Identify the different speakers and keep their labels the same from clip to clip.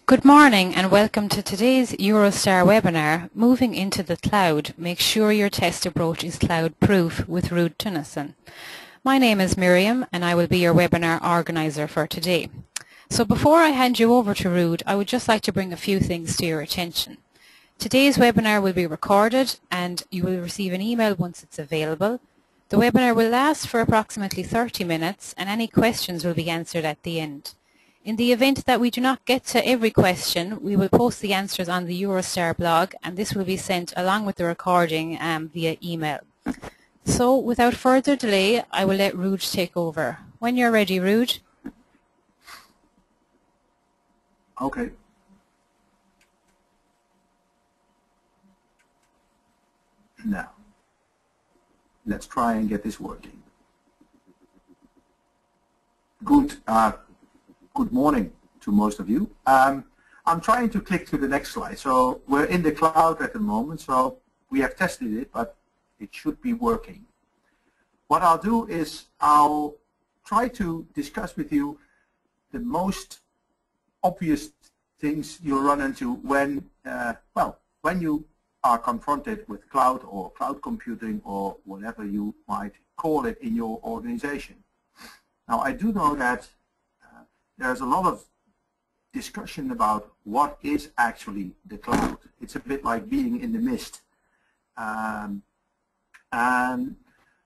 Speaker 1: Good morning and welcome to today's EuroSTAR webinar, Moving into the Cloud. Make sure your test approach is cloud-proof with Ruud Teunissen. My name is Miriam and I will be your webinar organizer for today. So before I hand you over to Ruud, I would just like to bring a few things to your attention. Today's webinar will be recorded and you will receive an email once it's available. The webinar will last for approximately 30 minutes and any questions will be answered at the end. In the event that we do not get to every question, we will post the answers on the EuroSTAR blog and this will be sent along with the recording via email. So without further delay, I will let Ruud take over. When you're ready, Ruud.
Speaker 2: Okay. Now, let's try and get this working. Good morning to most of you. I'm trying to click to the next slide. So we're in the cloud at the moment, so we have tested it, but it should be working. What I'll do is I'll try to discuss with you the most obvious things you'll run into when, when you are confronted with cloud or cloud computing or whatever you might call it in your organization. Now, I do know that there's a lot of discussion about what is actually the cloud. It's a bit like being in the mist. And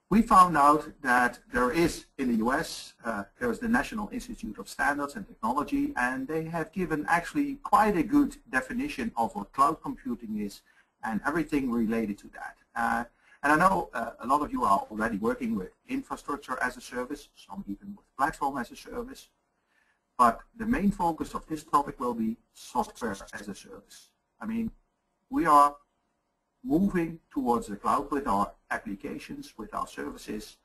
Speaker 2: we found out that there is, in the US, there's the National Institute of Standards and Technology, and they have given actually quite a good definition of what cloud computing is and everything related to that. And I know a lot of you are already working with infrastructure as a service, some even with platform as a service. But the main focus of this topic will be software as a service. I mean, we are moving towards the cloud with our applications, with our services,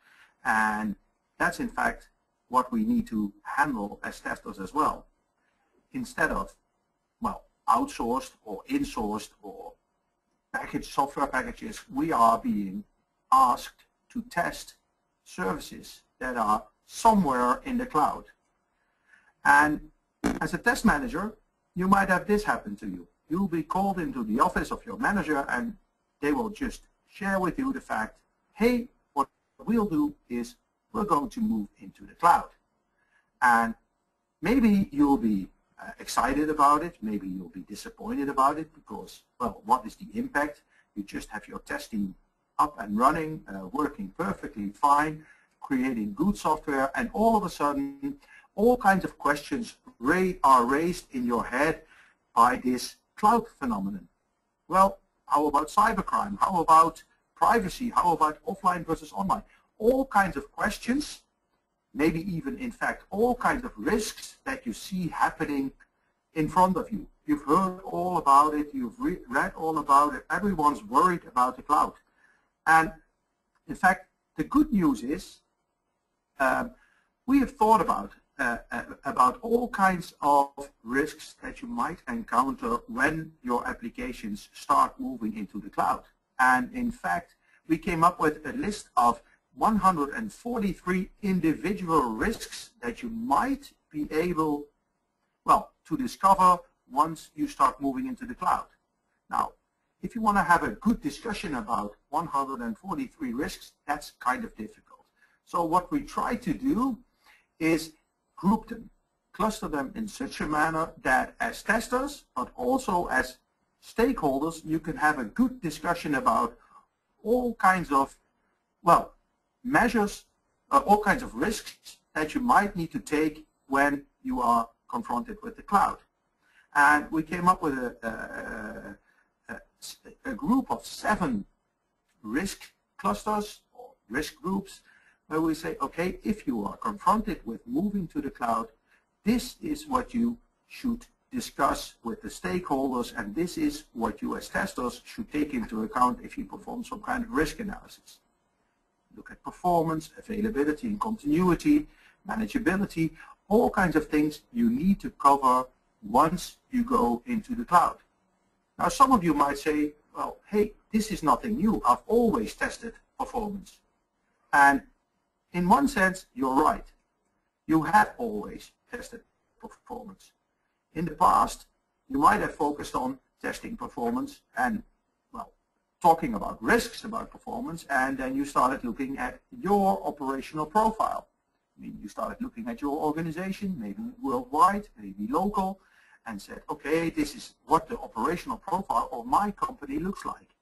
Speaker 2: and that's in fact what we need to handle as testers as well. Instead of, well, outsourced or insourced or packaged software packages, we are being asked to test services that are somewhere in the cloud. And as a test manager, you might have this happen to you. You'll be called into the office of your manager and they will just share with you the fact, hey, what we'll do is we're going to move into the cloud. And maybe you'll be excited about it, maybe you'll be disappointed about it because, well, what is the impact? You just have your testing up and running, working perfectly fine, creating good software, and all of a sudden, all kinds of questions are raised in your head by this cloud phenomenon. Well, how about cybercrime? How about privacy? How about offline versus online? All kinds of questions, maybe even in fact all kinds of risks that you see happening in front of you. You've heard all about it, you've read all about it, everyone's worried about the cloud. And in fact, the good news is we have thought about all kinds of risks that you might encounter when your applications start moving into the cloud. And in fact, we came up with a list of 143 individual risks that you might be able, well, to discover once you start moving into the cloud. Now, if you want to have a good discussion about 143 risks, that's kind of difficult. So what we try to do is group them, cluster them in such a manner that as testers, but also as stakeholders, you can have a good discussion about all kinds of, well, measures, all kinds of risks that you might need to take when you are confronted with the cloud. And we came up with a group of 7 risk clusters or risk groups where we say, okay, if you are confronted with moving to the cloud, this is what you should discuss with the stakeholders, and this is what you as testers should take into account if you perform some kind of risk analysis. Look at performance, availability and continuity, manageability, all kinds of things you need to cover once you go into the cloud. Now, some of you might say, well, hey, this is nothing new. I've always tested performance. And in one sense, you're right. You have always tested performance. In the past, you might have focused on testing performance and, well, talking about risks about performance, and then you started looking at your operational profile. I mean, you started looking at your organization, maybe worldwide, maybe local, and said, okay, this is what the operational profile of my company looks like.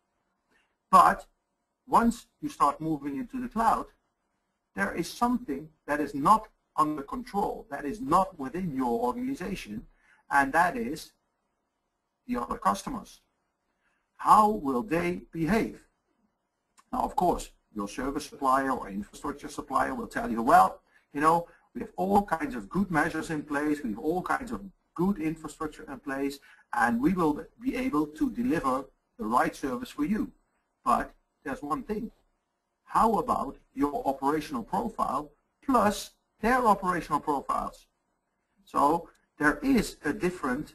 Speaker 2: But once you start moving into the cloud, there is something that is not under control, that is not within your organization, and that is the other customers. How will they behave? Now, of course, your service supplier or infrastructure supplier will tell you, well, you know, we have all kinds of good measures in place, we have all kinds of good infrastructure in place, and we will be able to deliver the right service for you. But there's one thing. How about your operational profile plus their operational profiles? So there is a different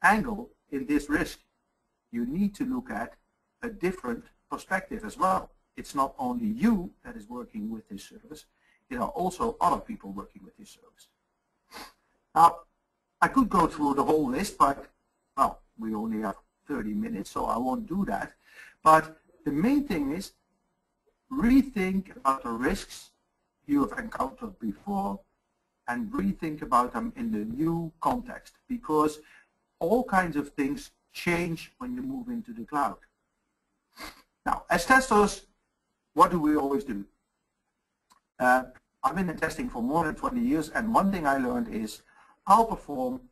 Speaker 2: angle in this risk. You need to look at a different perspective as well. It's not only you that is working with this service, there are also other people working with this service. Now, I could go through the whole list, but, well, we only have 30 minutes, so I won't do that. But the main thing is rethink about the risks you have encountered before and rethink about them in the new context, because all kinds of things change when you move into the cloud. Now, as testers, what do we always do? I've been in testing for more than 20 years, and one thing I learned is I'll perform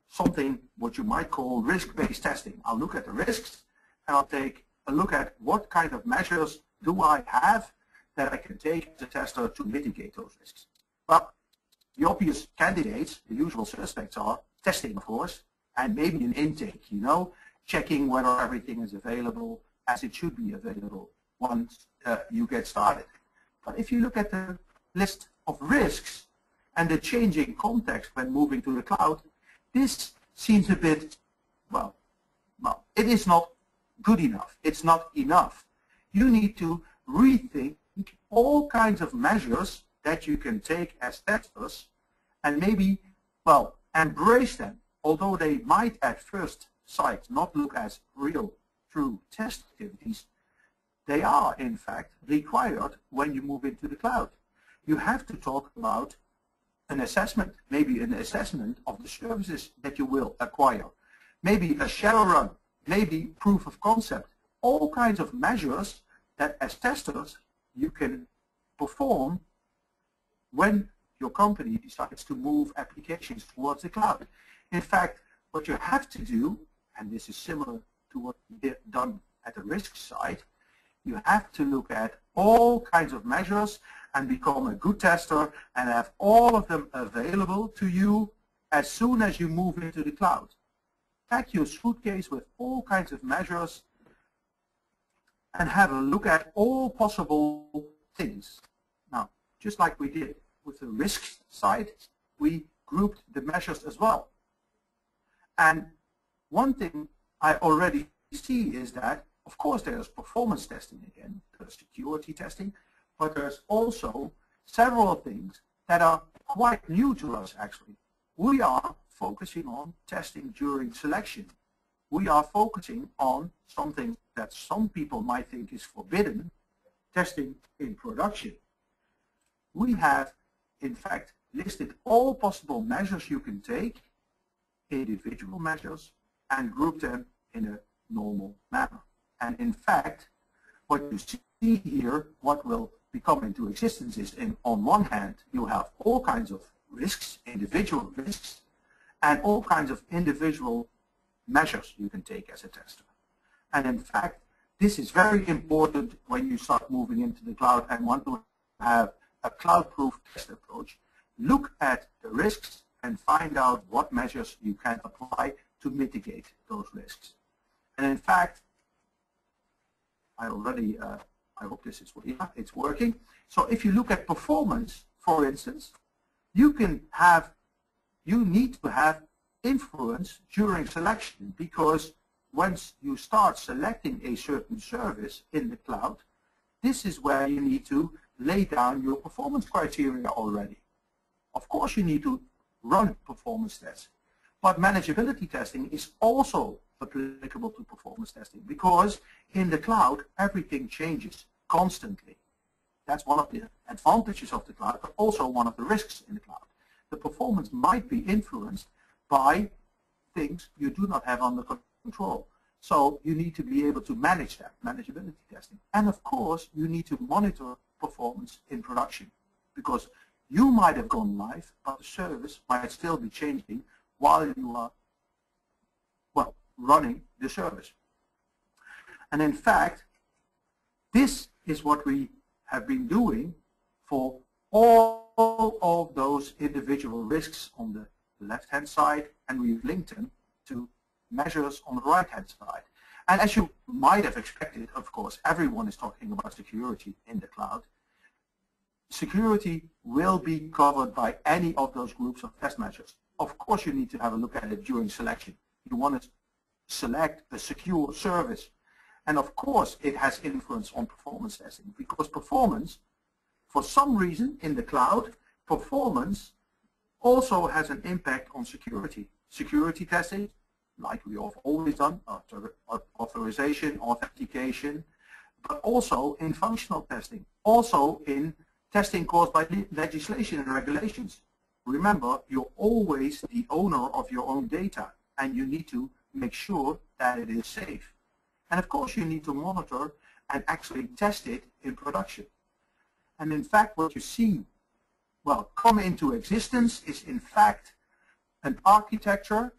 Speaker 2: something what you might call risk-based testing. I'll look at the risks, and I'll take a look at what kind of measures do I have that I can take as a tester to mitigate those risks. Well, the obvious candidates, the usual suspects, are testing, of course, and maybe an intake, you know, checking whether everything is available as it should be available once you get started. But if you look at the list of risks and the changing context when moving to the cloud, this seems a bit, well, it is not good enough. It's not enough. You need to rethink all kinds of measures that you can take as testers and maybe, well, embrace them, although they might at first sight not look as real, true test activities. They are, in fact, required when you move into the cloud. You have to talk about an assessment, maybe an assessment of the services that you will acquire, maybe a shadow run, maybe proof of concept, all kinds of measures that as testers you can perform when your company decides to move applications towards the cloud. In fact, what you have to do, and this is similar to what we have done at the risk side, you have to look at all kinds of measures and become a good tester and have all of them available to you as soon as you move into the cloud. Pack your suitcase with all kinds of measures and have a look at all possible things. Now, just like we did with the risk side, we grouped the measures as well. And one thing I already see is that, of course, there's performance testing again, there's security testing, but there's also several things that are quite new to us, actually. We are focusing on testing during selection. We are focusing on something that some people might think is forbidden, testing in production. We have, in fact, listed all possible measures you can take, individual measures, and group them in a normal manner. And in fact, what you see here, what will become into existence is, on one hand, you have all kinds of risks, individual risks, and all kinds of individual measures you can take as a tester. And in fact, this is very important when you start moving into the cloud and want to have a cloud-proof test approach. Look at the risks and find out what measures you can apply to mitigate those risks. And in fact, I hope this is, yeah, it's working. So if you look at performance, for instance, you need to have influence during selection, because once you start selecting a certain service in the cloud, this is where you need to lay down your performance criteria already. Of course, you need to run performance tests, But manageability testing is also applicable to performance testing because in the cloud, everything changes constantly. That's one of the advantages of the cloud, but also one of the risks in the cloud. The performance might be influenced by things you do not have under control. So you need to be able to manage that, manageability testing. And of course, you need to monitor performance in production because you might have gone live, but the service might still be changing while you are, well, running the service. And in fact, this is what we have been doing for all of those individual risks on the left-hand side, and we've linked them to measures on the right-hand side. And as you might have expected, of course, everyone is talking about security in the cloud. Security will be covered by any of those groups of test measures. Of course, you need to have a look at it during selection. You want to select a secure service. And of course, it has influence on performance testing because performance, for some reason in the cloud, performance also has an impact on security. Security testing, like we have always done, authorization, authentication, but also in functional testing, also in testing caused by legislation and regulations. Remember, you're always the owner of your own data, and you need to make sure that it is safe. And of course, you need to monitor and actually test it in production. And in fact, what you see, well, come into existence is in fact an architecture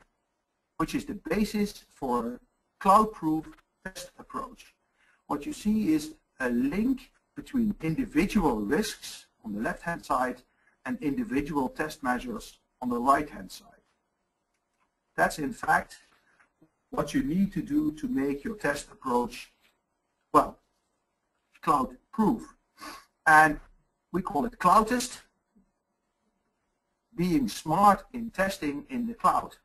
Speaker 2: which is the basis for a cloud-proof test approach. What you see is a link between individual risks on the left-hand side and individual test measures on the right-hand side. That's in fact what you need to do to make your test approach, well, cloud-proof. And we call it cloud test, being smart in testing in the cloud,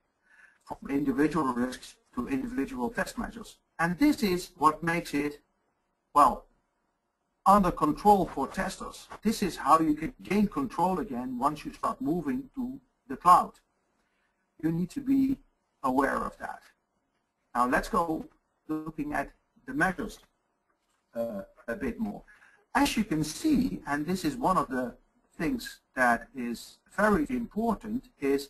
Speaker 2: from individual risks to individual test measures. And this is what makes it, well, under control for testers. This is how you can gain control again once you start moving to the cloud. You need to be aware of that. Now let's go looking at the measures a bit more. As you can see, and this is one of the things that is very important, is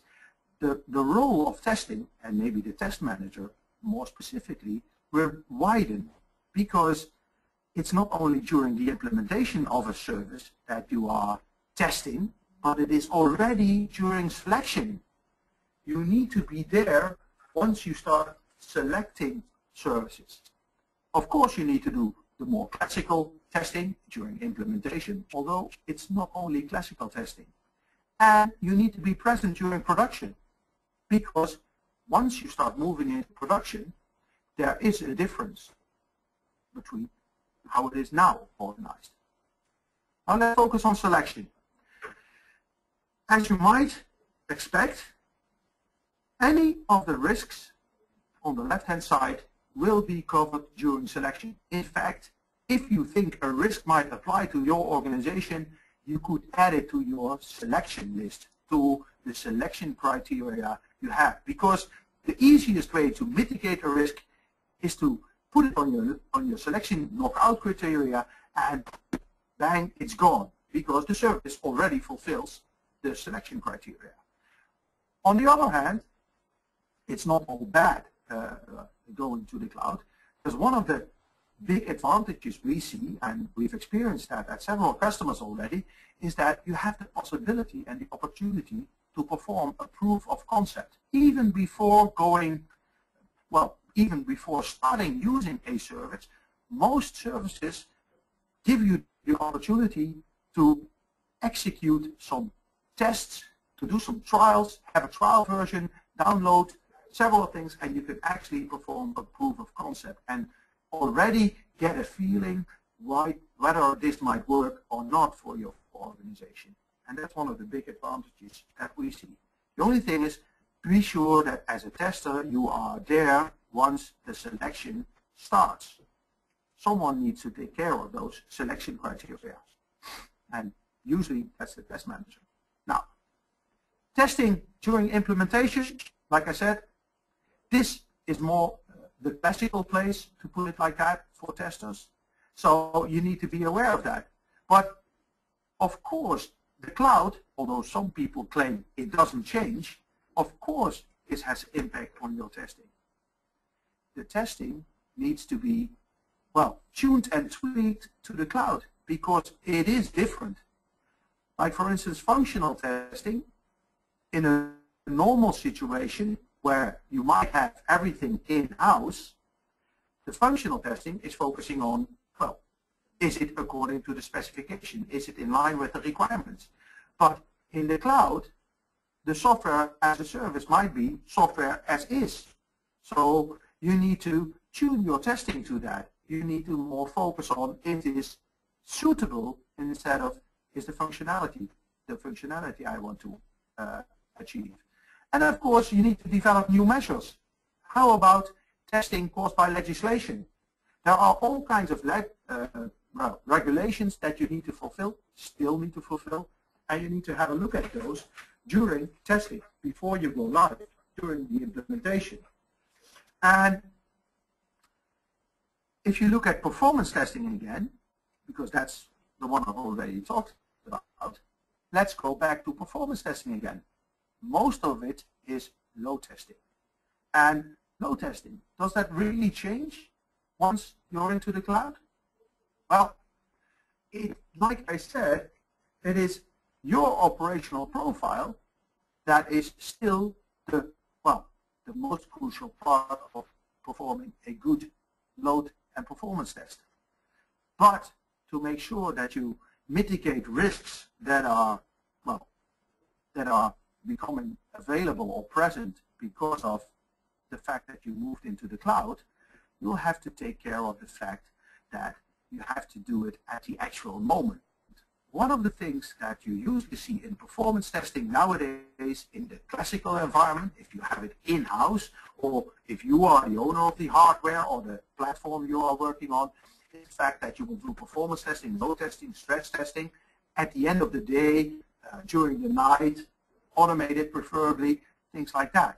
Speaker 2: the role of testing, and maybe the test manager more specifically, will widen because it's not only during the implementation of a service that you are testing, but it is already during selection. You need to be there once you start selecting services. Of course, you need to do the more classical testing during implementation, although it's not only classical testing. And you need to be present during production, because once you start moving into production, there is a difference between how it is now organized. Now let's focus on selection. As you might expect, any of the risks on the left-hand side will be covered during selection. In fact, if you think a risk might apply to your organization, you could add it to your selection list, to the selection criteria you have. Because the easiest way to mitigate a risk is to put it on your selection knockout criteria, and bang, it's gone, because the service already fulfills the selection criteria. On the other hand, it's not all bad going to the cloud, because one of the big advantages we see, and we've experienced that at several customers already, is that you have the possibility and the opportunity to perform a proof of concept even before going, well, even before starting using a service. Most services give you the opportunity to execute some tests, to do some trials, have a trial version, download several things, and you can actually perform a proof of concept and already get a feeling whether this might work or not for your organization. And that's one of the big advantages that we see. The only thing is, be sure that as a tester you are there once the selection starts. Someone needs to take care of those selection criteria, and usually that's the test manager. Now, testing during implementation, like I said, this is more the classical place, to put it like that, for testers. So you need to be aware of that. But of course, the cloud, although some people claim it doesn't change, of course it has impact on your testing. The testing needs to be, well, tuned and tweaked to the cloud because it is different. Like for instance, functional testing in a normal situation where you might have everything in-house, the functional testing is focusing on, well, is it according to the specification? Is it in line with the requirements? But in the cloud, the software as a service might be software as is. So you need to tune your testing to that. You need to more focus on it is suitable instead of is the functionality I want to achieve. And of course, you need to develop new measures. How about testing caused by legislation? There are all kinds of regulations that you need to fulfill, still need to fulfill, and you need to have a look at those during testing, before you go live, during the implementation. And if you look at performance testing again, because that's the one I've already talked about, let's go back to performance testing again. Most of it is load testing. And load testing, does that really change once you're into the cloud? Well, like I said, it is your operational profile that is still the most crucial part of performing a good load and performance test. But to make sure that you mitigate risks that are becoming available or present because of the fact that you moved into the cloud, you'll have to take care of the fact that you have to do it at the actual moment. One of the things that you usually see in performance testing nowadays in the classical environment, if you have it in-house or if you are the owner of the hardware or the platform you are working on, is the fact that you will do performance testing, load testing, stress testing at the end of the day, during the night, automated preferably, things like that.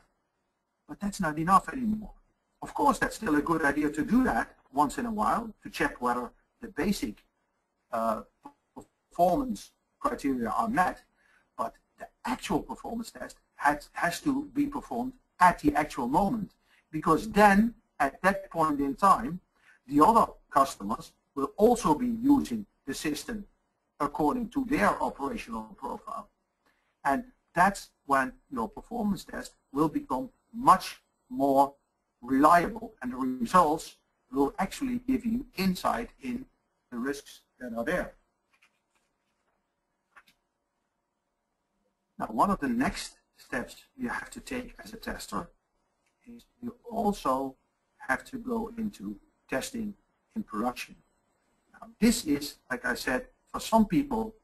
Speaker 2: But that's not enough anymore. Of course, that's still a good idea to do that once in a while to check whether the basic performance criteria are met, but the actual performance test has to be performed at the actual moment, because then at that point in time the other customers will also be using the system according to their operational profile, and that's when your performance test will become much more reliable and the results will actually give you insight in the risks that are there. Now, one of the next steps you have to take as a tester is you also have to go into testing in production. Now, this is, like I said, for some people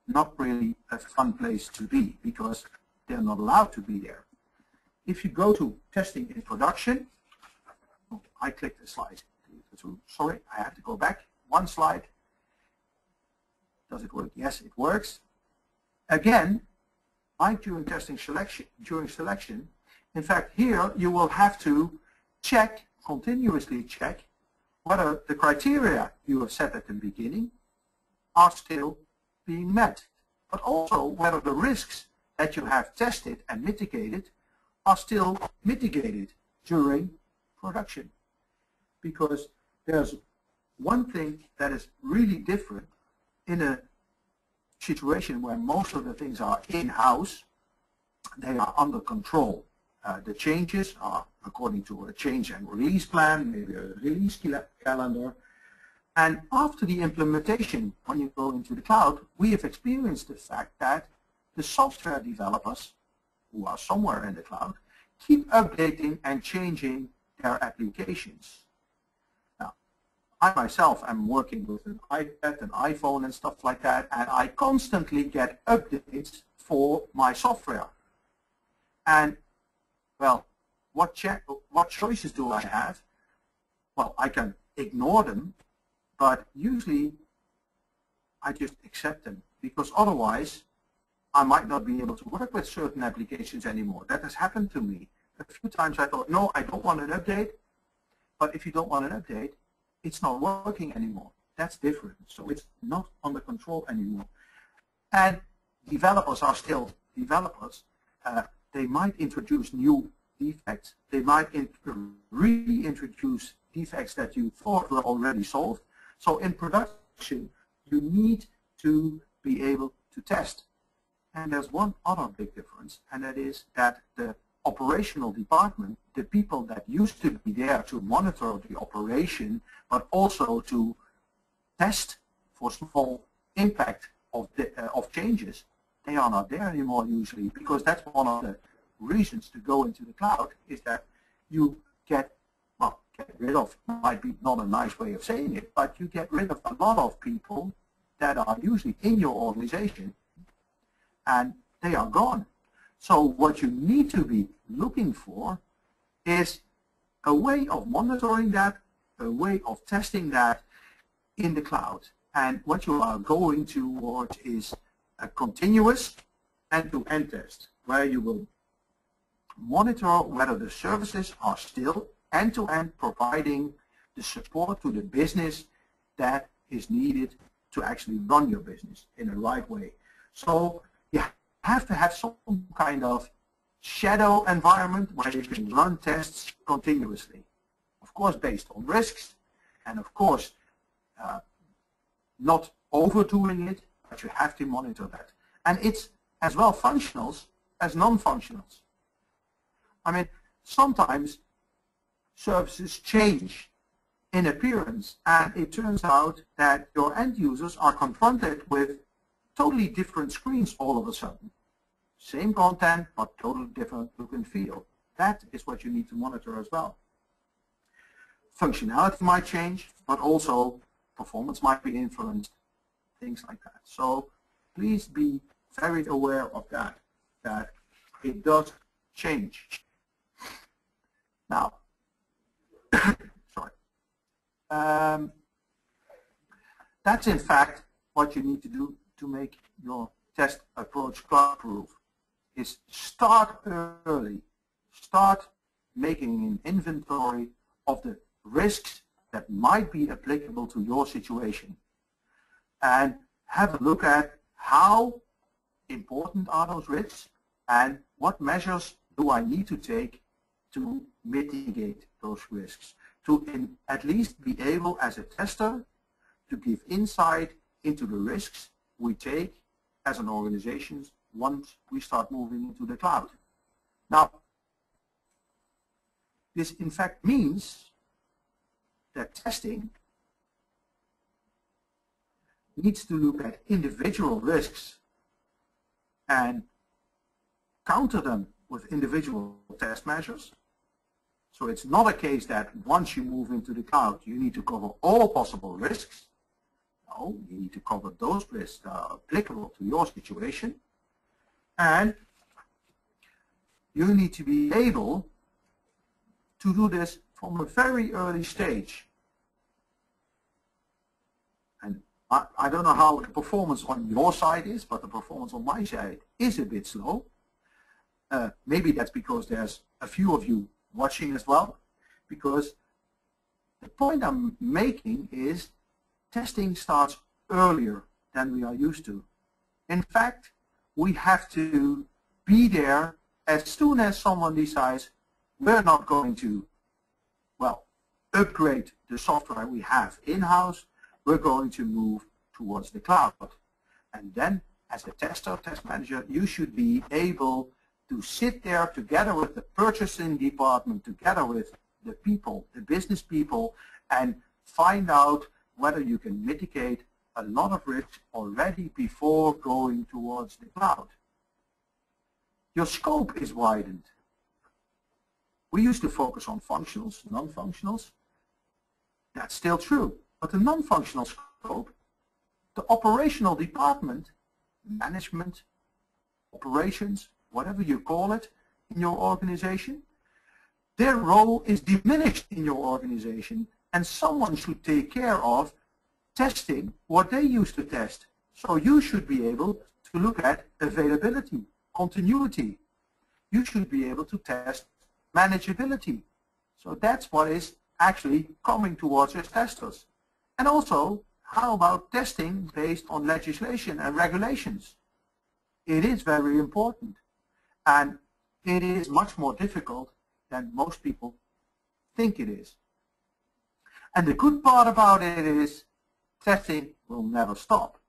Speaker 2: not really a fun place to be because they're not allowed to be there. If you go to testing in production, oh, I clicked the slide. Sorry, I have to go back one slide. Does it work? Yes, it works. Again, like during testing selection, in fact, here you will have to check, continuously check, whether the criteria you have set at the beginning are still being met, but also whether the risks that you have tested and mitigated are still mitigated during production. Because there's one thing that is really different in a situation where most of the things are in-house, they are under control. The changes are according to a change and release plan, maybe a release calendar. And after the implementation, when you go into the cloud, we have experienced the fact that the software developers, who are somewhere in the cloud, keep updating and changing their applications. Now, I myself am working with an iPad, an iPhone and stuff like that, and I constantly get updates for my software. And, well, what choices do I have? Well, I can ignore them, but usually I just accept them, because otherwise I might not be able to work with certain applications anymore. That has happened to me. A few times I thought, no, I don't want an update. But if you don't want an update, it's not working anymore. That's different. So it's not under control anymore. And developers are still developers. They might introduce new defects. They might reintroduce defects that you thought were already solved. So in production, you need to be able to test. And there's one other big difference, and that is that the operational department, the people that used to be there to monitor the operation, but also to test for small impact of changes, they are not there anymore usually, because that's one of the reasons to go into the cloud, is that you get rid of, might be not a nice way of saying it, but you get rid of a lot of people that are usually in your organization, and they are gone. So what you need to be looking for is a way of monitoring that, a way of testing that in the cloud. And what you are going towards is a continuous end-to-end test, where you will monitor whether the services are still end-to-end providing the support to the business that is needed to actually run your business in the right way. So you have to have some kind of shadow environment where you can run tests continuously. Of course, based on risks, and of course, not overdoing it, but you have to monitor that. And it's as well functionals as non-functionals. I mean, sometimes services change in appearance, and it turns out that your end users are confronted with totally different screens all of a sudden. Same content, but totally different look and feel. That is what you need to monitor as well. Functionality might change, but also performance might be influenced, things like that. So please be very aware of that it does change. Now, sorry. That's in fact what you need to do to make your test approach cloud-proof, is start early. Start making an inventory of the risks that might be applicable to your situation. And have a look at how important are those risks and what measures do I need to take to mitigate those risks, to at least be able as a tester to give insight into the risks we take as an organization once we start moving into the cloud. Now, this in fact means that testing needs to look at individual risks and counter them with individual test measures. So it's not a case that once you move into the cloud, you need to cover all possible risks. No, you need to cover those risks that are applicable to your situation. And you need to be able to do this from a very early stage. And I don't know how the performance on your side is, but the performance on my side is a bit slow. Maybe that's because there's a few of you watching as well, because the point I'm making is testing starts earlier than we are used to. In fact, we have to be there as soon as someone decides we're not going to, well, upgrade the software we have in-house, we're going to move towards the cloud. And then as a tester, test manager, you should be able to sit there together with the purchasing department, together with the people, the business people, and find out whether you can mitigate a lot of risks already before going towards the cloud. Your scope is widened. We used to focus on functionals, non-functionals. That's still true. But the non-functional scope, the operational department, management, operations, whatever you call it in your organization, their role is diminished in your organization, and someone should take care of testing what they used to test. So you should be able to look at availability, continuity. You should be able to test manageability. So that's what is actually coming towards us testers. And also, how about testing based on legislation and regulations? It is very important, and it is much more difficult than most people think it is. And the good part about it is testing will never stop,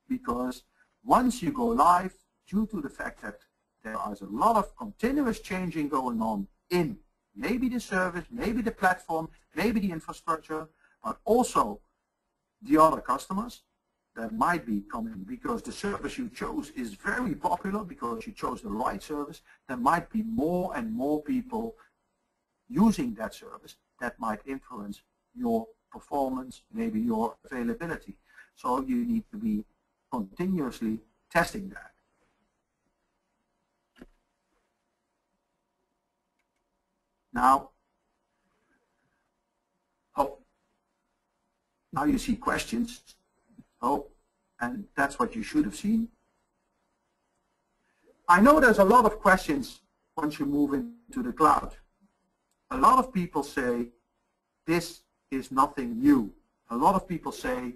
Speaker 2: because once you go live, due to the fact that there is a lot of continuous changing going on in maybe the service, maybe the platform, maybe the infrastructure, but also the other customers that might be coming because the service you chose is very popular, because you chose the right service. There might be more and more people using that service that might influence your performance, maybe your availability. So you need to be continuously testing that. Now, now you see questions. And that's what you should have seen. I know there's a lot of questions once you move into the cloud. A lot of people say this is nothing new. A lot of people say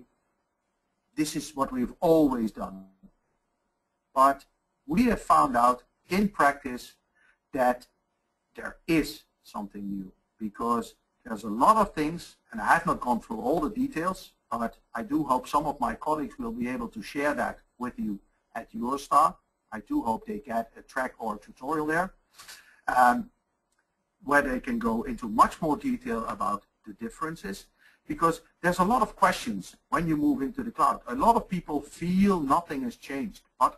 Speaker 2: this is what we've always done. But we have found out in practice that there is something new, because there's a lot of things, and I have not gone through all the details, but I do hope some of my colleagues will be able to share that with you at EuroSTAR. I do hope they get a track or a tutorial there, where they can go into much more detail about the differences, because there's a lot of questions when you move into the cloud. A lot of people feel nothing has changed, but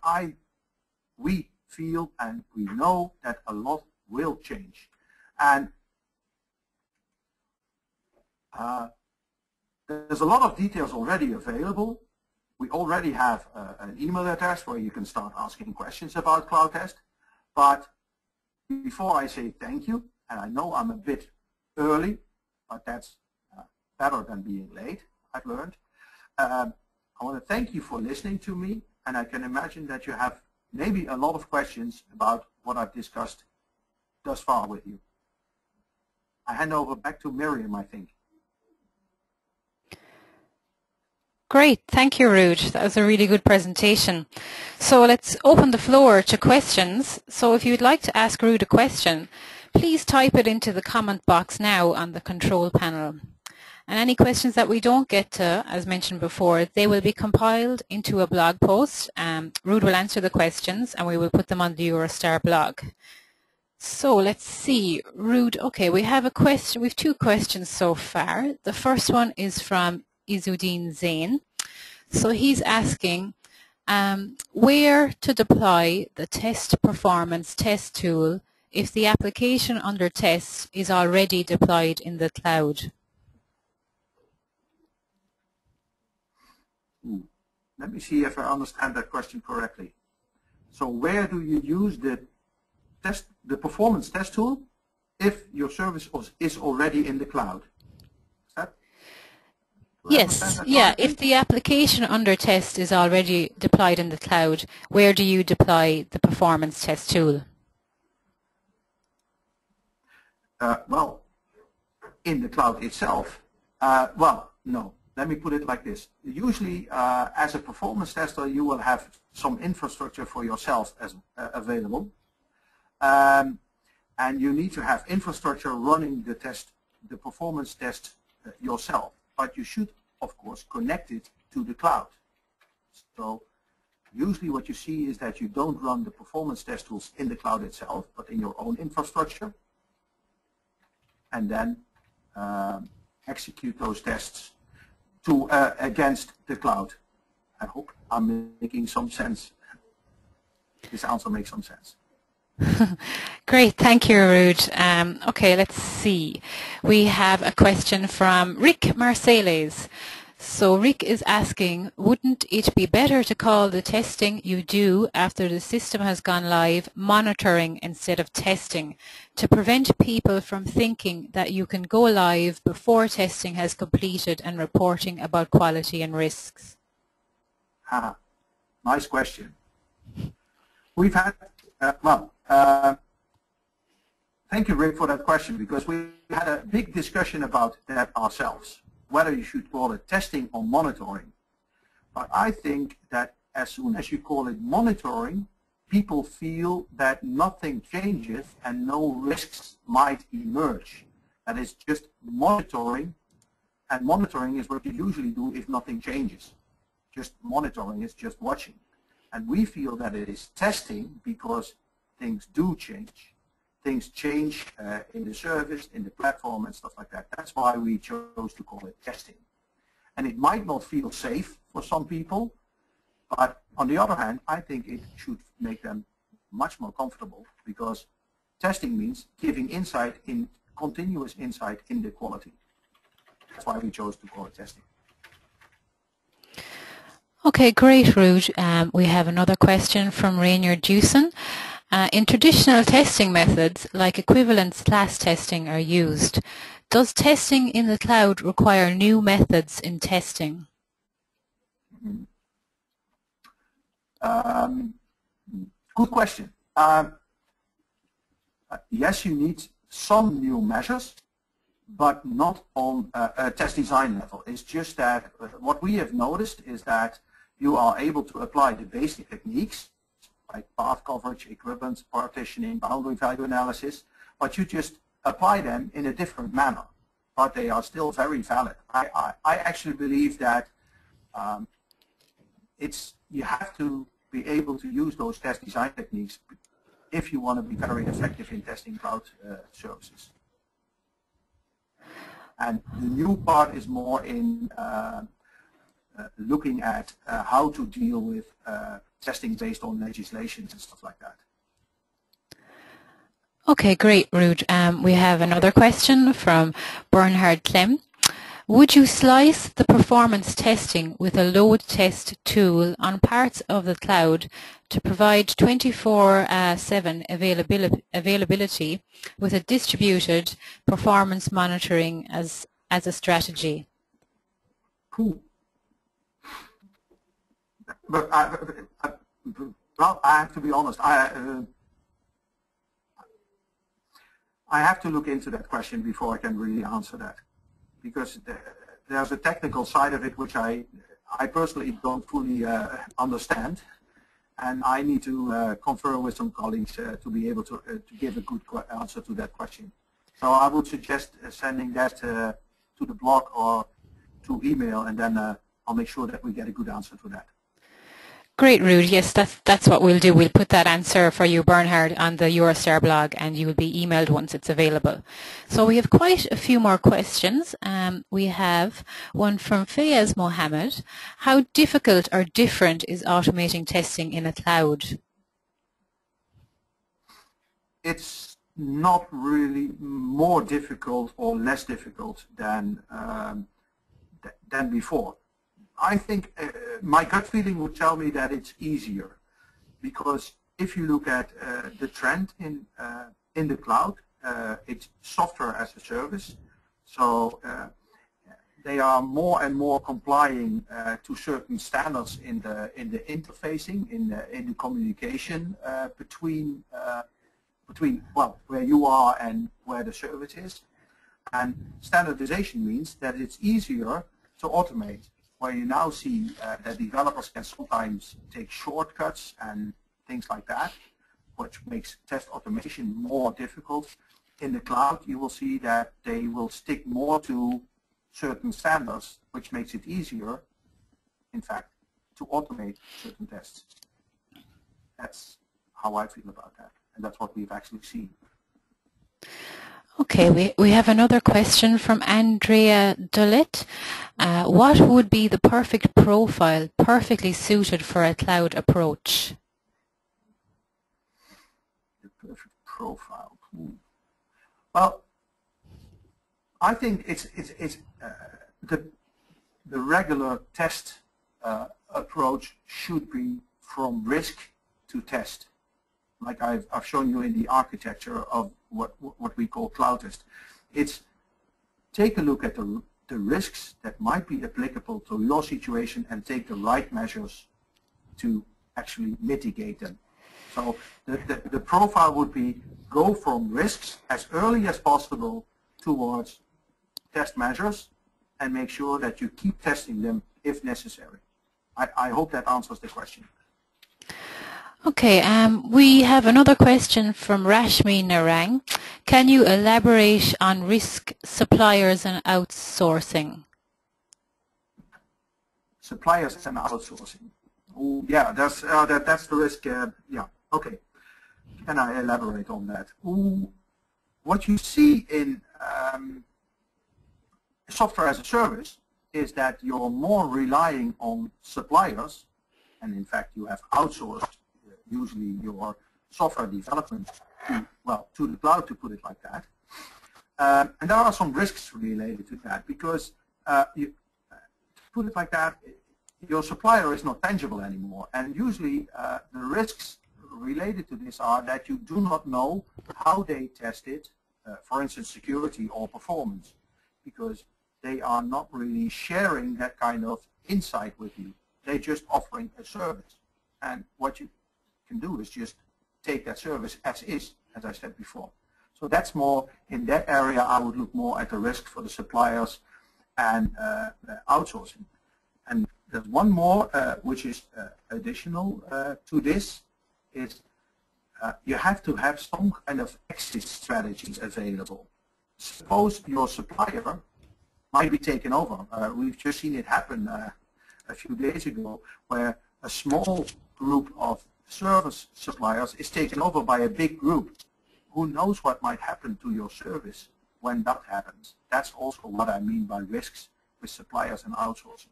Speaker 2: we feel and we know that a lot will change. And there's a lot of details already available. We already have an email address where you can start asking questions about Cloud Test. But before I say thank you, and I know I'm a bit early, but that's better than being late, I've learned. I want to thank you for listening to me, and I can imagine that you have maybe a lot of questions about what I've discussed thus far with you. I hand over back to Miriam, I think.
Speaker 1: Great, thank you, Ruud. That was a really good presentation. So let's open the floor to questions. So if you'd like to ask Ruud a question, please type it into the comment box now on the control panel. And any questions that we don't get to, as mentioned before, they will be compiled into a blog post. Ruud will answer the questions and we will put them on the EuroSTAR blog. So let's see, Ruud, okay, we have a question, we have two questions so far. The first one is from Izuddin Zain. So he's asking where to deploy the test performance test tool if the application under test is already deployed in the cloud.
Speaker 2: Let me see if I understand that question correctly. So where do you use the performance test tool if your service is already in the cloud? Is that?
Speaker 1: Yes, yeah, if the application under test is already deployed in the cloud, where do you deploy the performance test tool?
Speaker 2: Well, in the cloud itself. Well, no. Let me put it like this. Usually, as a performance tester, you will have some infrastructure for yourself as available. And you need to have infrastructure running the performance test yourself. But you should, of course, connect it to the cloud. So usually what you see is that you don't run the performance test tools in the cloud itself, but in your own infrastructure. And then execute those tests against the cloud. I hope I'm making some sense. This answer makes some sense.
Speaker 1: Great, thank you, Ruud. Okay, let's see. We have a question from Rick Marcelles. So Rick is asking, wouldn't it be better to call the testing you do after the system has gone live monitoring instead of testing, to prevent people from thinking that you can go live before testing has completed and reporting about quality and risks?
Speaker 2: Nice question. We've had, thank you, Rick, for that question, because we had a big discussion about that ourselves, whether you should call it testing or monitoring. But I think that as soon as you call it monitoring, people feel that nothing changes and no risks might emerge. That is just monitoring, and monitoring is what you usually do if nothing changes. Just monitoring is just watching. And we feel that it is testing because things do change. Things change in the service, in the platform, and stuff like that. That's why we chose to call it testing. And it might not feel safe for some people, but on the other hand, I think it should make them much more comfortable, because testing means giving insight, in continuous insight in the quality. That's why we chose to call it testing.
Speaker 1: Okay, great, Ruud. We have another question from Rainier Dewson. In traditional testing methods, like equivalence class testing are used. Does testing in the cloud require new methods in testing?
Speaker 2: Good question. Yes, you need some new measures, but not on a test design level. It's just that what we have noticed is that you are able to apply the basic techniques like path coverage, equivalence, partitioning, boundary value analysis, but you just apply them in a different manner. But they are still very valid. I actually believe that you have to be able to use those test design techniques if you want to be very effective in testing cloud services. And the new part is more in looking at how to deal with testing based on legislations and stuff like that.
Speaker 1: Okay, great, Ruud. We have another question from Bernhard Clem. Would you slice the performance testing with a load test tool on parts of the cloud to provide 24/7 availability with a distributed performance monitoring as a strategy?
Speaker 2: Cool. But well, I have to be honest. I have to look into that question before I can really answer that, because there's a technical side of it which I personally don't fully understand, and I need to confer with some colleagues to be able to give a good answer to that question. So I would suggest sending that to the blog or to email, and then I'll make sure that we get a good answer to that.
Speaker 1: Great, Ruud. Yes, that's what we'll do. We'll put that answer for you, Bernhard, on the EuroSTAR blog, and you will be emailed once it's available. So we have quite a few more questions. We have one from Fayez Mohammed. How difficult or different is automating testing in a cloud?
Speaker 2: It's not really more difficult or less difficult than before. I think my gut feeling would tell me that it's easier, because if you look at the trend in the cloud, it's software as a service. So they are more and more complying to certain standards in the interfacing, in the communication between well, where you are and where the service is. And standardization means that it's easier to automate, where you now see that developers can sometimes take shortcuts and things like that, which makes test automation more difficult. In the cloud, you will see that they will stick more to certain standards, which makes it easier, in fact, to automate certain tests. That's how I feel about that, and that's what we've actually seen.
Speaker 1: Okay, we have another question from Andrea Dolet. What would be the perfect profile perfectly suited for a cloud approach?
Speaker 2: The perfect profile. Well, I think it's the regular test approach should be from risk to test, like I've shown you in the architecture of what we call cloud test. It's take a look at the risks that might be applicable to your situation and take the right measures to actually mitigate them. So the profile would be go from risks as early as possible towards test measures and make sure that you keep testing them if necessary. I hope that answers the question.
Speaker 1: Okay, we have another question from Rashmi Narang. Can you elaborate on risk, suppliers and outsourcing?
Speaker 2: Suppliers and outsourcing. Ooh, yeah, that's the risk. Yeah, okay. Can I elaborate on that? Ooh, what you see in software as a service is that you're more relying on suppliers, and in fact you have outsourced usually your software development to the cloud, to put it like that. And there are some risks related to that because, to put it like that, your supplier is not tangible anymore. And usually the risks related to this are that you do not know how they test it, for instance, security or performance, because they are not really sharing that kind of insight with you. They're just offering a service. And what you can do is just take that service as is, as I said before. So that's more, in that area, I would look more at the risk for the suppliers and outsourcing. And there's one more, which is additional to this, is you have to have some kind of exit strategy available. Suppose your supplier might be taken over. We've just seen it happen a few days ago, where a small group of service suppliers is taken over by a big group. Who knows what might happen to your service when that happens? That's also what I mean by risks with suppliers and outsourcing.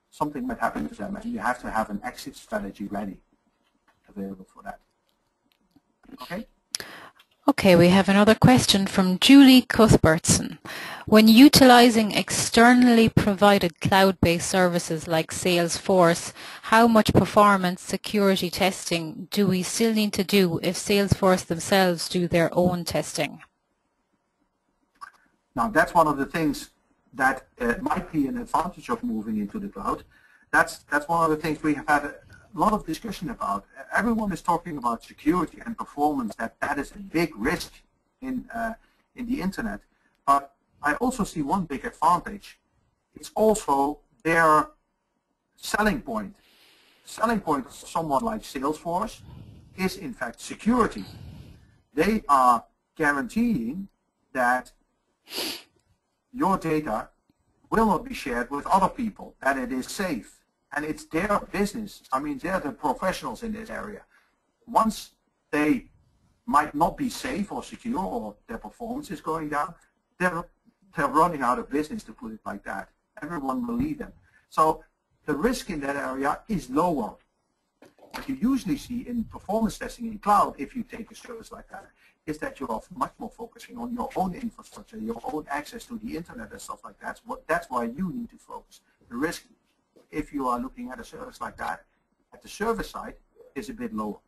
Speaker 2: Something might happen to them, and you have to have an exit strategy ready, available for that. Okay?
Speaker 1: Okay, we have another question from Julie Cuthbertson. When utilizing externally provided cloud-based services like Salesforce, how much performance security testing do we still need to do if Salesforce themselves do their own testing?
Speaker 2: Now, that's one of the things that might be an advantage of moving into the cloud. That's one of the things we have had a lot of discussion about. Everyone is talking about security and performance, that is a big risk in the internet. But I also see one big advantage. It's also their selling point. Selling point of someone like Salesforce is in fact security. They are guaranteeing that your data will not be shared with other people, that it is safe. And it's their business. I mean, they're the professionals in this area. Once they might not be safe or secure, or their performance is going down, they're running out of business, to put it like that. Everyone will leave them. So the risk in that area is lower. What you usually see in performance testing in cloud, if you take a service like that, is that you're much more focusing on your own infrastructure, your own access to the internet and stuff like that. That's why you need to focus. The risk, if you are looking at a service like that, at the service side, is a bit lower.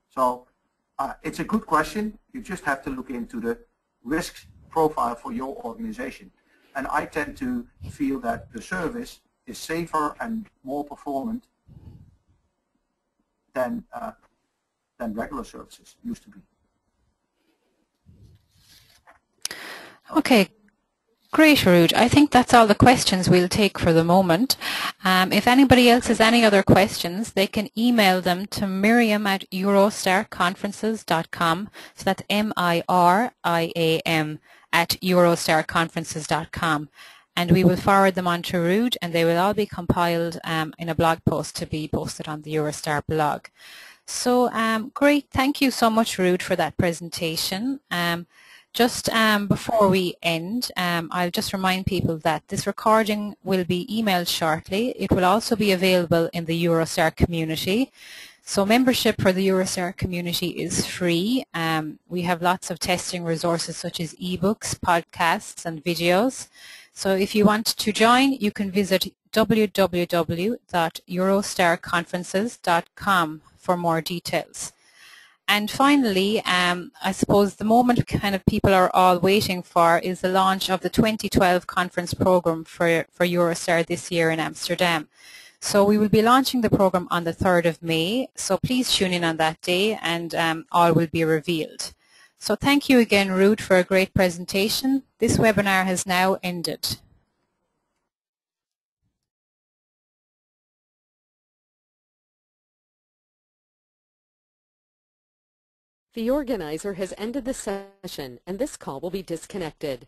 Speaker 2: So it's a good question. You just have to look into the risk profile for your organization. And I tend to feel that the service is safer and more performant than regular services used to be.
Speaker 1: Okay. Great, Ruud. I think that's all the questions we'll take for the moment. If anybody else has any other questions, they can email them to Miriam@EuroSTARconferences.com. So that's MIRIAM @EuroSTARconferences.com. And we will forward them on to Ruud, and they will all be compiled in a blog post to be posted on the EuroSTAR blog. So great. Thank you so much, Ruud, for that presentation. Just before we end, I'll just remind people that this recording will be emailed shortly. It will also be available in the EuroSTAR community. So membership for the EuroSTAR community is free. We have lots of testing resources such as ebooks, podcasts and videos. So if you want to join, you can visit www.eurostarconferences.com for more details. And finally, I suppose the moment kind of people are all waiting for is the launch of the 2012 conference program for EuroSTAR this year in Amsterdam. So we will be launching the program on the 3rd of May, so please tune in on that day and all will be revealed. So thank you again, Ruud, for a great presentation. This webinar has now ended.
Speaker 3: The organizer has ended the session and this call will be disconnected.